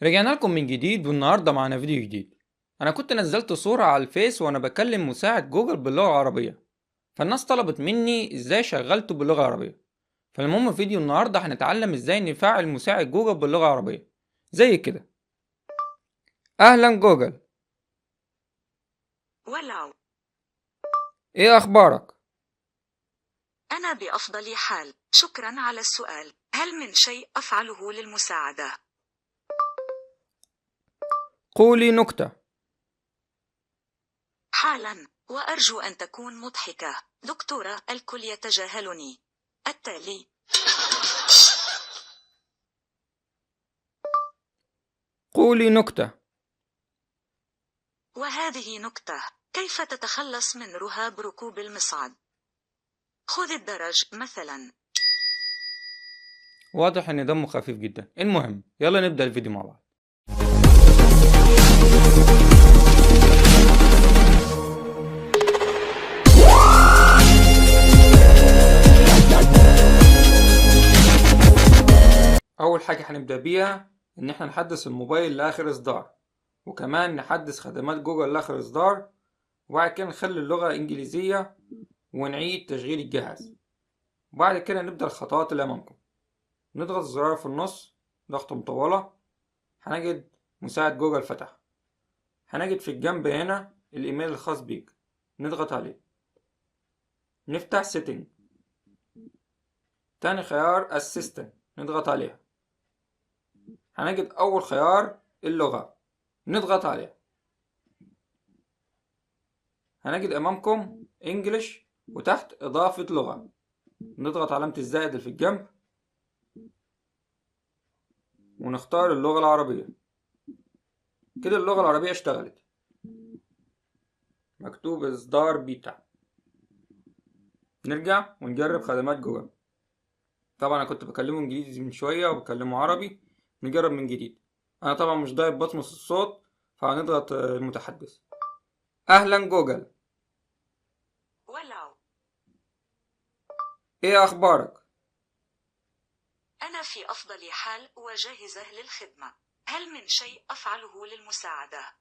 رجعنا لكم من جديد والنهاردة معنا فيديو جديد. أنا كنت نزلت صورة على الفيس وأنا بكلم مساعد جوجل باللغة العربية، فالناس طلبت مني إزاي شغلته باللغة العربية. فالمهم في فيديو النهاردة هنتعلم إزاي نفعل مساعد جوجل باللغة العربية زي كده. أهلا جوجل. ولو إيه أخبارك؟ أنا بأفضل حال، شكرا على السؤال. هل من شيء أفعله للمساعدة؟ قولي نكتة. حالا، وأرجو أن تكون مضحكة. دكتورة، الكل يتجاهلني. التالي. قولي نكتة. وهذه نكتة. كيف تتخلص من رهاب ركوب المصعد؟ خذ الدرج مثلا. واضح إن دمه خفيف جدا. المهم يلا نبدأ الفيديو مع بعض. أول حاجة هنبدأ بيها إن إحنا نحدث الموبايل لآخر إصدار، وكمان نحدث خدمات جوجل لآخر إصدار، وبعد كده نخلي اللغة إنجليزية ونعيد تشغيل الجهاز. وبعد كده نبدأ الخطوات اللي أمامكم. نضغط الزرار في النص ضغطة مطولة، هنجد مساعد جوجل فتح. هنجد في الجنب هنا الإيميل الخاص بيك، نضغط عليه. نفتح Setting، تاني خيار Assistant نضغط عليها. هنجد أول خيار اللغة، نضغط عليها. هنجد أمامكم English وتحت إضافة لغة، نضغط علامة الزائد اللي في الجنب ونختار اللغة العربية. كده اللغة العربية اشتغلت، مكتوب إصدار بيتا. نرجع ونجرب خدمات جوجل. طبعا أنا كنت بكلمه إنجليزي من شوية وبكلمه عربي، نجرب من جديد. أنا طبعا مش ضايق بطمس الصوت، فهنضغط المتحدث. أهلا جوجل. ولو إيه أخبارك؟ أنا في أفضل حال وجاهزة للخدمة. هل من شيء أفعله للمساعدة؟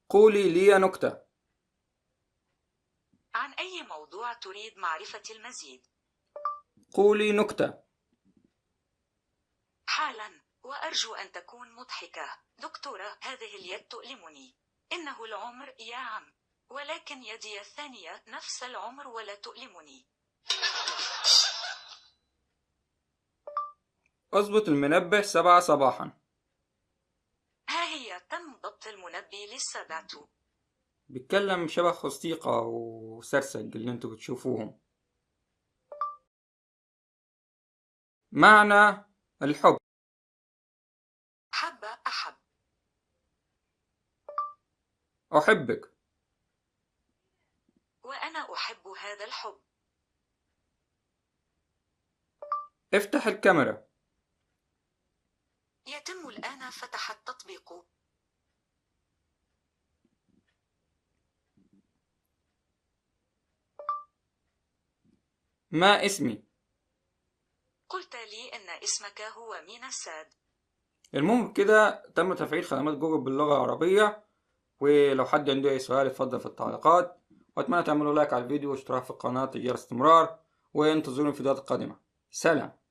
قولي لي نكتة. عن أي موضوع تريد معرفة المزيد؟ قولي نكتة. حالا، وأرجو أن تكون مضحكة. دكتورة، هذه اليد تؤلمني. إنه العمر يا عم، ولكن يدي الثانية نفس العمر ولا تؤلمني. اظبط المنبه 7 صباحا. ها هي تم ضبط المنبه للسابعة. بيتكلم شبه خسطيقة وسرسج اللي انتوا بتشوفوهم. معنى الحب. حب أحب. أحبك. وأنا أحب هذا الحب. افتح الكاميرا. يتم الآن فتح التطبيق. ما اسمي؟ قلت لي أن اسمك هو مينا الساد. المهم كده تم تفعيل خدمات جوجل باللغة العربية. ولو حد عنده أي سؤال اتفضل في التعليقات، وأتمنى تعملوا لايك على الفيديو واشتراك في القناة لإيجاد استمرار، وانتظروا الفيديوهات القادمة. سلام.